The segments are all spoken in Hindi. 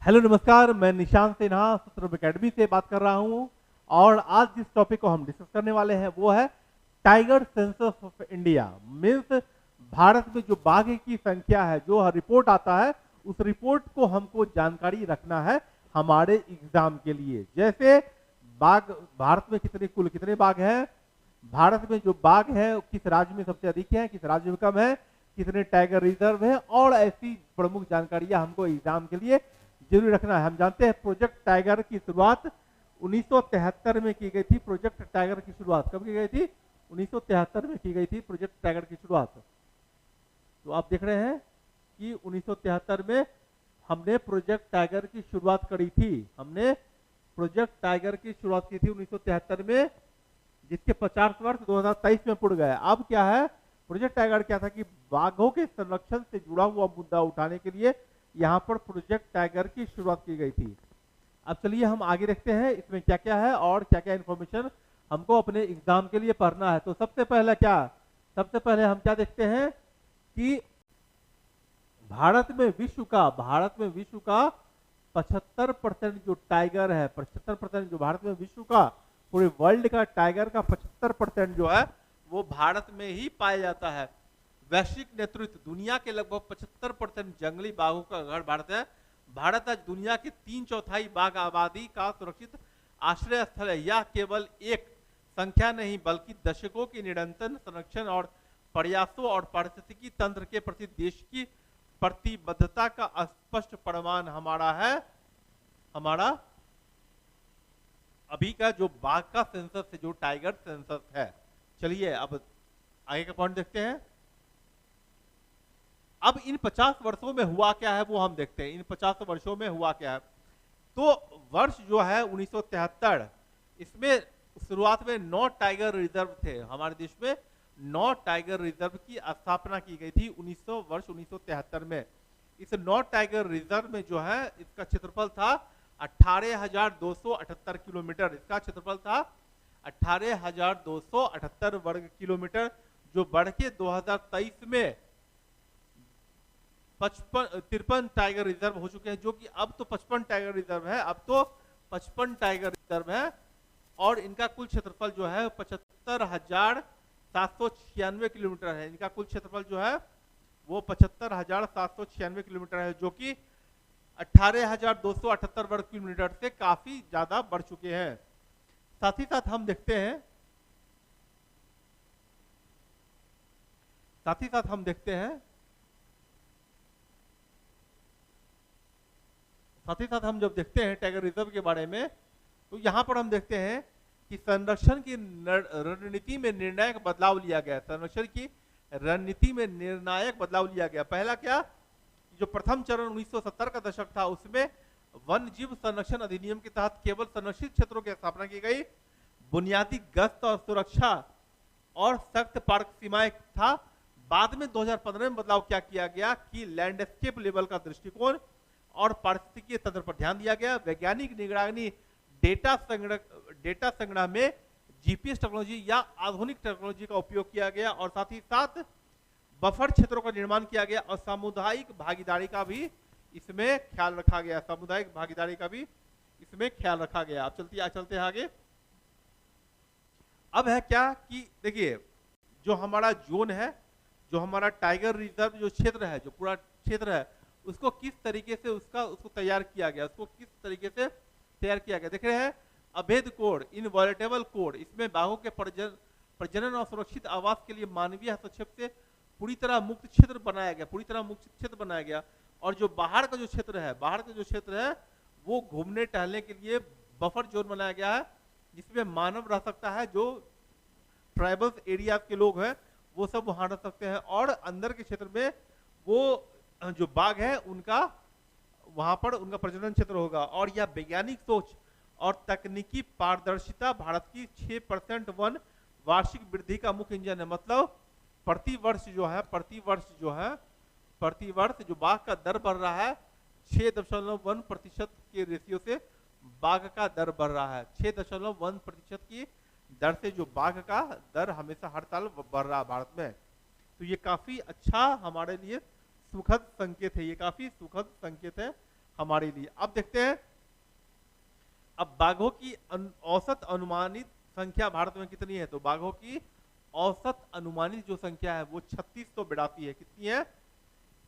हेलो नमस्कार, मैं निशांत सिन्हा सत्रम अकेडमी से बात कर रहा हूं। और आज जिस टॉपिक को हम डिस्कस करने वाले हैं वो है tiger census of India. Means Bharat में जो बाघ की संख्या है, जो रिपोर्ट आता है, उस रिपोर्ट को हमको जानकारी रखना है हमारे एग्जाम के लिए। जैसे बाघ, भारत में कुल कितने बाघ हैं, भारत में जो बाघ है किस राज्य में सबसे अधिक है, किस राज्य में कम है, कितने टाइगर रिजर्व है, और ऐसी प्रमुख जानकारियां हमको एग्जाम के लिए जरूर रखना है। हम जानते हैं प्रोजेक्ट टाइगर की शुरुआत 1973 में की गई थी। प्रोजेक्ट टाइगर की शुरुआत कब की गई थी? 1973 में की गई थी प्रोजेक्ट टाइगर की शुरुआत। तो आप देख रहे हैं कि 1973 में हमने प्रोजेक्ट टाइगर की शुरुआत करी थी। हमने प्रोजेक्ट टाइगर की शुरुआत की थी 1973 में, जिसके 50 वर्ष 2023 में पूर्ण गए। अब क्या है, प्रोजेक्ट टाइगर क्या था कि बाघों के संरक्षण से जुड़ा हुआ मुद्दा उठाने के लिए यहां पर प्रोजेक्ट टाइगर की शुरुआत की गई थी। अब चलिए हम आगे देखते हैं इसमें क्या क्या है और क्या क्या इंफॉर्मेशन हमको अपने एग्जाम के लिए पढ़ना है। तो सबसे पहले हम क्या देखते हैं कि भारत में विश्व का 75% जो टाइगर है, 75% जो भारत में विश्व का, पूरे वर्ल्ड का टाइगर का 75% जो है वो भारत में ही पाया जाता है। वैश्विक नेतृत्व, दुनिया के लगभग 75% जंगली बाघों का घर भारत है। भारत आज दुनिया के 3/4 बाघ आबादी का सुरक्षित आश्रय स्थल है। यह केवल एक संख्या नहीं बल्कि दशकों की निरंतर संरक्षण और प्रयासों और पारिस्थितिकी तंत्र के प्रति देश की प्रतिबद्धता का स्पष्ट प्रमाण हमारा अभी का जो बाघ का सेंसस है, जो टाइगर सेंसस है। चलिए अब आगे का पॉइंट देखते हैं। अब इन 50 वर्षों में हुआ क्या है वो हम देखते हैं। इन 50 वर्षों में हुआ क्या है, तो वर्ष जो है 1973, इसमें शुरुआत में 9 टाइगर रिजर्व थे हमारे देश में। 9 टाइगर रिजर्व की स्थापना की गई थी 1973 में। इस 9 टाइगर रिजर्व में जो है इसका क्षेत्रफल था 18,278 किलोमीटर। इसका क्षेत्रफल था 18,278 वर्ग किलोमीटर, जो बढ़ के 2023 में 53 टाइगर रिजर्व हो चुके हैं। जो कि अब तो 55 टाइगर रिजर्व है, अब तो 55 टाइगर रिजर्व है। और इनका कुल क्षेत्रफल जो है 75,796 किलोमीटर है। इनका कुल क्षेत्रफल जो है वो 75,796 किलोमीटर है, जो कि 18,278 वर्ग किलोमीटर से काफी ज्यादा बढ़ चुके हैं। साथ ही साथ हम देखते हैं हम जब देखते हैं टाइगर रिजर्व के बारे में, तो यहां पर हम देखते हैं कि संरक्षण की रणनीति में निर्णायक बदलाव लिया गया। संरक्षण की रणनीति में निर्णायक बदलाव लिया गया। पहला क्या, जो प्रथम चरण 1970 का दशक था, उसमें वन जीव संरक्षण अधिनियम के तहत केवल संरक्षित क्षेत्रों की स्थापना की गई। बुनियादी गश्त और सुरक्षा और सख्त पार्क सीमाएं था। बाद में 2015 में बदलाव क्या किया गया कि लैंडस्केप लेवल का दृष्टिकोण और पारिस्थितिकीय तंत्र पर ध्यान दिया गया। वैज्ञानिक निगरानी, डेटा संग्रह में जीपीएस टेक्नोलॉजी या आधुनिक टेक्नोलॉजी का उपयोग किया गया, और साथ ही साथ बफर क्षेत्रों का निर्माण किया गया, और सामुदायिक भागीदारी का भी इसमें ख्याल रखा गया। अब चलते हैं आगे। अब है क्या कि देखिए, जो हमारा जोन है, जो हमारा टाइगर रिजर्व जो क्षेत्र है, जो पूरा क्षेत्र है, उसको किस तरीके से उसको तैयार किया गया, देख रहे हैं। अभेद कोड, इनवॉलेटेबल कोड, इसमें बाघों के प्रजनन और सुरक्षित आवास के लिए मानवीय हस्तक्षेप से पूरी तरह मुक्त क्षेत्र बनाया गया। और जो बाहर का जो क्षेत्र है वो घूमने टहलने के लिए बफर जोन बनाया गया है, जिसमें मानव रह सकता है। जो ट्राइबल्स एरिया के लोग हैं वो सब वहां रह सकते हैं, और अंदर के क्षेत्र में वो जो बाघ है वहां पर उनका प्रजनन क्षेत्र होगा। और यह वैज्ञानिक सोच और तकनीकी पारदर्शिता भारत की 6% वन वार्षिक वृद्धि का मुख्य इंजन है। मतलब प्रति वर्ष जो बाघ का दर बढ़ रहा है, 6.1% के रेशियो से बाघ का दर बढ़ रहा है। 6.1% की दर से जो बाघ का दर हमेशा हर साल बढ़ रहा है भारत में। तो ये काफी अच्छा हमारे लिए सुखद संकेत है, हमारे लिए। अब देखते हैं, अब बाघों की औसत अनुमानित संख्या भारत में कितनी है? तो बाघों की औसत अनुमानित जो संख्या है वो 3682 है। कितनी है?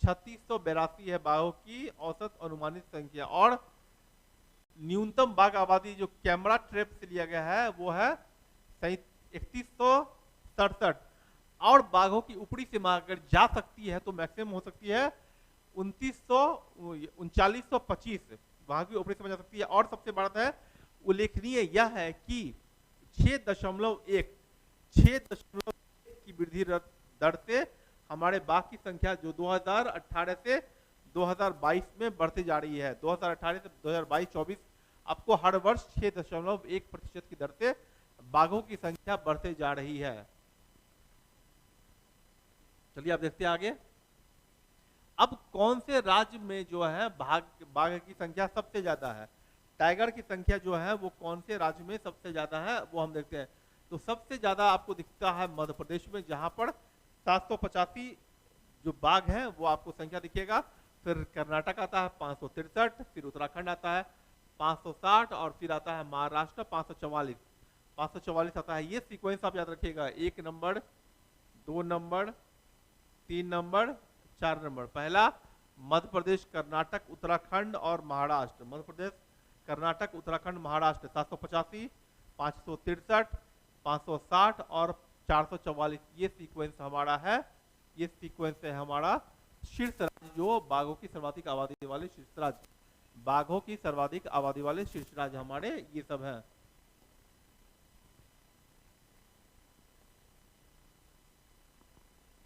3682 है बाघों की औसत अनुमानित संख्या। और न्यूनतम बाघ आबादी जो कैमरा ट्रैप से लिया गया है वो है 3167। और बाघों की ऊपरी सीमा अगर जा सकती है तो मैक्सिमम हो सकती है 3925 वहां की ऊपरी सीमा जा सकती है। और सबसे बड़ा है उल्लेखनीय यह है कि 6.1 की वृद्धि दर से हमारे बाघ की संख्या जो 2018 से 2022 में बढ़ती जा रही है। 2018 से 2022-24 आपको हर वर्ष 6.1% की दर से बाघों की संख्या बढ़ते जा रही है। चलिए आप देखते हैं आगे। अब कौन से राज्य में जो है बाघ की संख्या सबसे ज्यादा है? टाइगर की संख्या जो है वो कौन से राज्य में सबसे ज्यादा है वो हम देखते हैं। तो सबसे ज्यादा आपको दिखता है मध्य प्रदेश में, जहां पर 785 जो बाघ हैं वो आपको संख्या दिखेगा। फिर कर्नाटक आता है 563, फिर उत्तराखंड आता है 560 और फिर आता है महाराष्ट्र 544 आता है। ये सीक्वेंस आप याद रखिएगा, 1 नंबर, 2 नंबर, 3 नंबर, 4 नंबर। पहला मध्य प्रदेश, कर्नाटक, उत्तराखंड और महाराष्ट्र। मध्य प्रदेश, कर्नाटक, उत्तराखंड, महाराष्ट्र 785, 563, 560 और 444। ये सीक्वेंस हमारा है, ये सीक्वेंस है हमारा शीर्ष राज्य जो बाघों की सर्वाधिक आबादी वाले शीर्ष राज्य, बाघों की सर्वाधिक आबादी वाले शीर्ष राज्य हमारे ये सब हैं।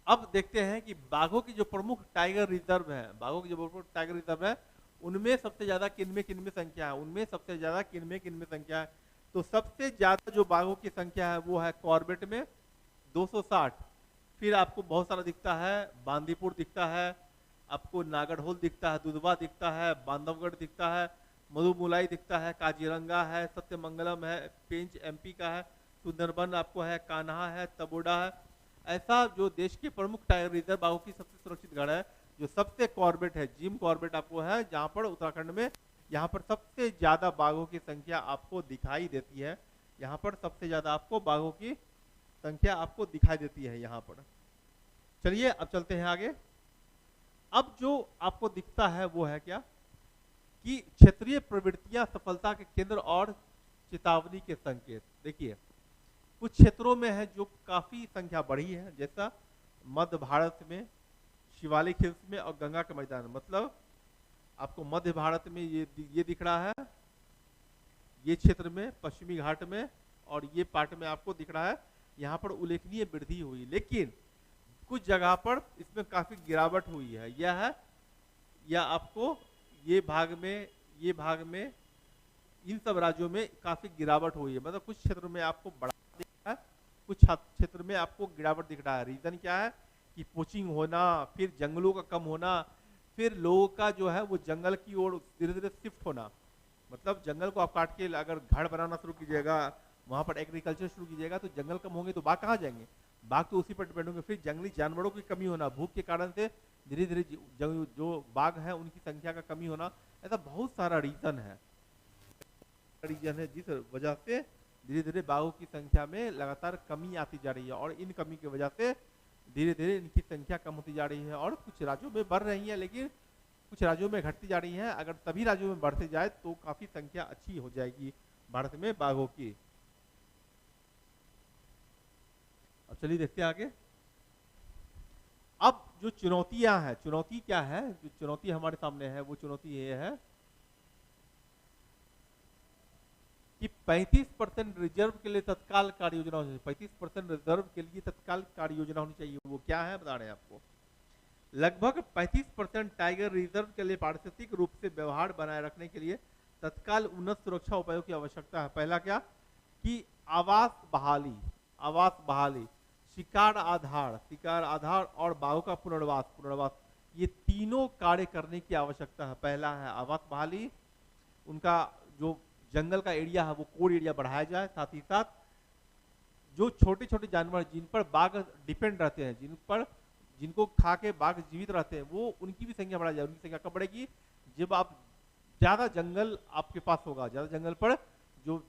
अब देखते हैं कि बाघों की जो प्रमुख टाइगर रिजर्व है, बाघों की जो प्रमुख टाइगर रिजर्व है उनमें सबसे ज्यादा किनमें संख्या है? उनमें सबसे ज्यादा किनमें संख्या है? तो सबसे ज्यादा जो बाघों की संख्या है वो है कॉर्बेट में 260। फिर आपको बहुत सारा दिखता है, बांदीपुर दिखता है, आपको नागरहोल दिखता है, दुधवा दिखता है, बांधवगढ़ दिखता है, मधुमुलाई दिखता है, काजीरंगा है, सत्यमंगलम है, पेंच एमपी का है, सुंदरबन आपको है, कान्हा है, तबोड़ा है। ऐसा जो देश के प्रमुख टाइगर रिजर्व बाघों की सबसे सुरक्षित गढ़ है, जो सबसे कॉर्बेट है, जिम कॉर्बेट आपको है, जहां पर उत्तराखंड में यहाँ पर सबसे ज्यादा बाघों की संख्या आपको दिखाई देती है। यहाँ पर सबसे ज्यादा आपको बाघों की संख्या आपको दिखाई देती है यहाँ पर। चलिए अब चलते हैं आगे। अब जो आपको दिखता है वो है क्या कि क्षेत्रीय प्रवृत्तियां सफलता के केंद्र और चेतावनी के संकेत। देखिए कुछ क्षेत्रों में है जो काफी संख्या बढ़ी है, जैसा मध्य भारत में शिवालिक हिल्स में और गंगा के मैदान। मतलब आपको मध्य भारत में ये दिख रहा है, ये क्षेत्र में पश्चिमी घाट में और ये पार्ट में आपको दिख रहा है, यहाँ पर उल्लेखनीय वृद्धि हुई। लेकिन कुछ जगह पर इसमें काफी गिरावट हुई है। यह है या आपको ये भाग में इन सब राज्यों में काफी गिरावट हुई है। मतलब कुछ क्षेत्रों में आपको बढ़ा दिख रहा है, कुछ क्षेत्र में आपको गिरावट दिख रहा है। रीजन क्या है कि पोचिंग होना, फिर जंगलों का कम होना, फिर लोगों का जो है वो जंगल की ओर धीरे धीरे शिफ्ट होना। मतलब जंगल को आप काट के अगर घर बनाना शुरू कीजिएगा, वहां पर एग्रीकल्चर शुरू कीजिएगा, तो जंगल कम होंगे तो बाघ कहाँ जाएंगे? बाघ तो उसी पर डिपेंड होंगे। फिर जंगली जानवरों की कमी होना, भूख के कारण से धीरे धीरे जो बाघ है उनकी संख्या का कमी होना। ऐसा बहुत सारा रीजन है जिस वजह से धीरे धीरे बाघों की संख्या में लगातार कमी आती जा रही है। और इन कमी की वजह से धीरे धीरे इनकी संख्या कम होती जा रही है और कुछ राज्यों में बढ़ रही है, लेकिन कुछ राज्यों में घटती जा रही है। अगर सभी राज्यों में बढ़ते जाए तो काफी संख्या अच्छी हो जाएगी भारत में बाघों की। अब चलिए देखते हैं आगे। अब जो चुनौतियां हैं, चुनौती क्या है? जो चुनौती हमारे सामने है वो चुनौती ये है कि 35% रिजर्व के लिए तत्काल कार्य योजना होनी चाहिए। 35% रिजर्व के लिए तत्काल कार्य योजना होनी चाहिए। वो क्या है बता रहे हैं आपको। लगभग 35% टाइगर रिजर्व के लिए पारिस्थितिक रूप से व्यवहार बनाए रखने के लिए तत्काल उन्नत सुरक्षा उपायों की आवश्यकता है। पहला क्या कि आवास बहाली, शिकार आधार और बाघों का पुनर्वास, ये तीनों कार्य करने की आवश्यकता है। पहला है आवास बहाली, उनका जो जंगल का एरिया है वो कोर एरिया बढ़ाया जाए। साथ ही साथ जो छोटे छोटे जानवर जिन पर बाघ डिपेंड रहते हैं, जिनको खा के बाघ जीवित रहते हैं, वो उनकी भी संख्या बढ़ाई जाए। उनकी संख्या कब बढ़ेगी? जब आप ज्यादा जंगल आपके पास होगा, ज्यादा जंगल पर जो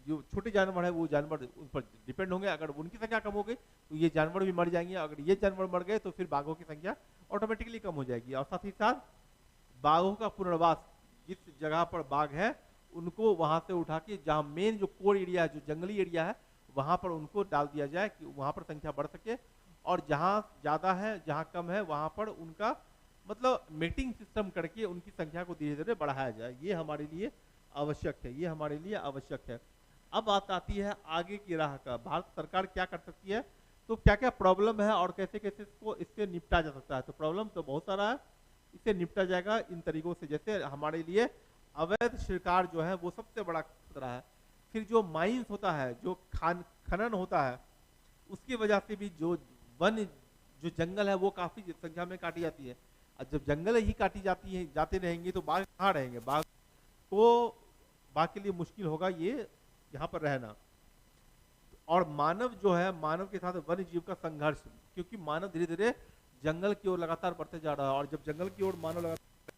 जो छोटे जानवर है वो जानवर उन पर डिपेंड होंगे। अगर उनकी संख्या कम हो गई तो ये जानवर भी मर जाएंगे, अगर ये जानवर मर गए तो फिर बाघों की संख्या ऑटोमेटिकली कम हो जाएगी। और साथ ही साथ बाघों का पुनर्वास, जिस जगह पर बाघ है उनको वहां से उठा के जहां मेन जो कोर एरिया है, जो जंगली एरिया है, वहां पर उनको डाल दिया जाए कि वहां पर संख्या बढ़ सके। और जहां ज्यादा है जहां कम है वहां पर उनका मतलब मेटिंग सिस्टम करके उनकी संख्या को धीरे धीरे बढ़ाया जाए। ये हमारे लिए आवश्यक है, ये हमारे लिए आवश्यक है। अब बात आती है आगे की राह का, भारत सरकार क्या कर सकती है, तो क्या क्या प्रॉब्लम है और कैसे कैसे इससे निपटा जा सकता है। तो प्रॉब्लम तो बहुत सारा है, इससे निपटा जाएगा इन तरीकों से। जैसे हमारे लिए अवैध शिकार जो है वो सबसे बड़ा खतरा है। फिर जो माइंस होता है, जो खनन होता है, उसकी वजह से भी जो वन जो जंगल है वो काफी संख्या में काटी जाती है। और जब जंगल ही काटी जाती है जाते रहेंगे तो बाघ कहाँ रहेंगे, बाघ के लिए मुश्किल होगा ये यहाँ पर रहना। और मानव जो है, मानव के साथ वन्य जीव का संघर्ष, क्योंकि मानव धीरे धीरे जंगल की ओर लगातार बढ़ते जा रहा है। और जब जंगल की ओर मानव लगातार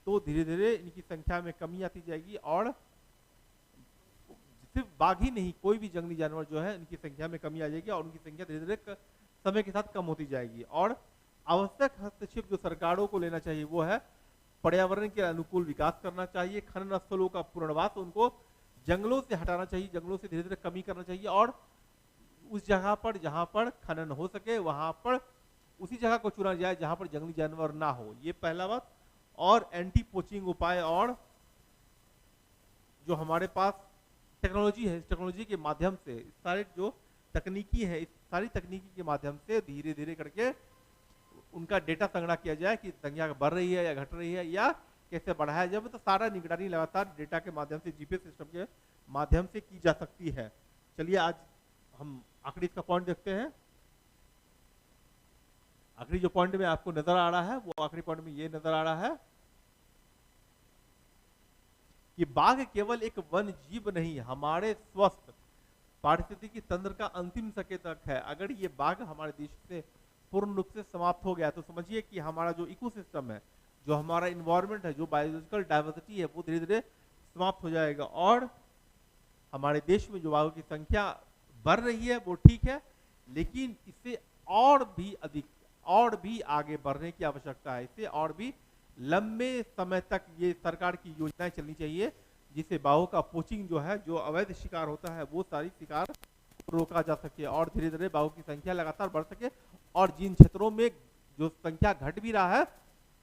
तो धीरे धीरे इनकी संख्या में कमी आती जाएगी। और सिर्फ बाघ ही नहीं, कोई भी जंगली जानवर जो है इनकी संख्या में कमी आ जाएगी और उनकी संख्या धीरे धीरे समय के साथ कम होती जाएगी। और आवश्यक हस्तक्षेप जो सरकारों को लेना चाहिए वो है पर्यावरण के अनुकूल विकास करना चाहिए, खनन स्थलों का पुनर्वास, उनको जंगलों से हटाना चाहिए, जंगलों से धीरे धीरे कमी करना चाहिए। और उस जगह पर जहां पर खनन हो सके वहां पर उसी जगह को चुना जाए जहां पर जंगली जानवर ना हो, ये पहला बात। और एंटी पोचिंग उपाय, और जो हमारे पास टेक्नोलॉजी है, इस टेक्नोलॉजी के माध्यम से सारे जो तकनीकी है, इस सारी तकनीकी के माध्यम से धीरे धीरे करके उनका डेटा संग्रह किया जाए कि संख्या बढ़ रही है या घट रही है या कैसे बढ़ाया जाए। तो सारा निगरानी लगातार डेटा के माध्यम से, जीपीएस सिस्टम के माध्यम से की जा सकती है। चलिए आज हम आखिरी इसका पॉइंट देखते हैं। आखिरी जो पॉइंट में आपको नजर आ रहा है वो आखिरी पॉइंट में ये नजर आ रहा है कि बाघ केवल एक वन जीव नहीं, हमारे स्वस्थ पारिस्थितिकी तंत्र का अंतिम संकेतक है। अगर ये बाघ हमारे देश से पूर्ण रूप से समाप्त हो गया तो समझिए कि हमारा जो इकोसिस्टम है, जो हमारा इन्वायरमेंट है, जो बायोलॉजिकल डाइवर्सिटी है, वो धीरे धीरे समाप्त हो जाएगा। और हमारे देश में जो बाघों की संख्या बढ़ रही है वो ठीक है, लेकिन इससे और भी अधिक, और भी आगे बढ़ने की आवश्यकता है। इससे और भी लंबे समय तक ये सरकार की योजनाएं चलनी चाहिए जिससे बाघों का पोचिंग जो है, जो अवैध शिकार होता है, वो सारी शिकार रोका जा सके और धीरे धीरे बाघों की संख्या लगातार बढ़ सके। और जिन क्षेत्रों में जो संख्या घट भी रहा है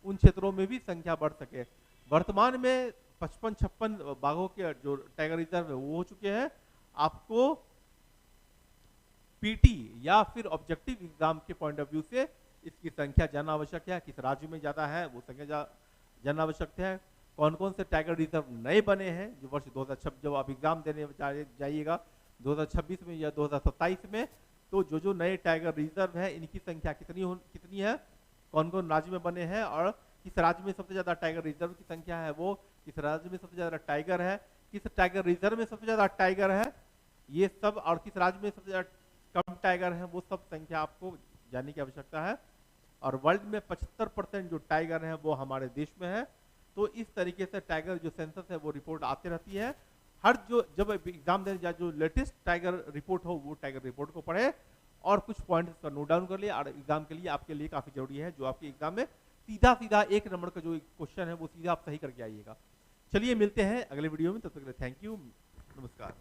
उन क्षेत्रों में भी संख्या बढ़ सके। वर्तमान में 55-56 बाघों के जो टाइगर रिजर्व है वो हो चुके हैं। आपको पीटी या फिर ऑब्जेक्टिव एग्जाम के पॉइंट ऑफ व्यू से इसकी संख्या जानना आवश्यक है, किस राज्य में ज्यादा है वो संख्या जानना आवश्यक है। कौन कौन से टाइगर रिजर्व नए बने हैं जो वर्ष 2026 जब आप एग्जाम देने जाइएगा 2026 में या 2027 में, तो जो नए टाइगर रिजर्व है इनकी संख्या कितनी है, कौन कौन राज्य में बने हैं, और किस राज्य में सबसे ज्यादा टाइगर रिजर्व की संख्या है, वो किस राज्य में सबसे ज्यादा टाइगर है, किस टाइगर रिजर्व में सबसे ज्यादा टाइगर है, ये सब, और किस राज्य में सबसे ज्यादा कम टाइगर है, वो सब संख्या आपको जानने की आवश्यकता है। और वर्ल्ड में 75% जो टाइगर है वो हमारे देश में है। तो इस तरीके से टाइगर जो सेंसस है वो रिपोर्ट आती रहती है। हर जो जब एग्जाम देने जाए जो लेटेस्ट टाइगर रिपोर्ट हो वो टाइगर रिपोर्ट को पढ़े और कुछ पॉइंट्स का नोट डाउन कर लिए। और एग्जाम के लिए आपके लिए काफी जरूरी है जो आपके एग्जाम में सीधा 1 नंबर का जो क्वेश्चन है वो सीधा आप सही करके आइएगा। चलिए मिलते हैं अगले वीडियो में, तब तक के लिए थैंक यू, नमस्कार।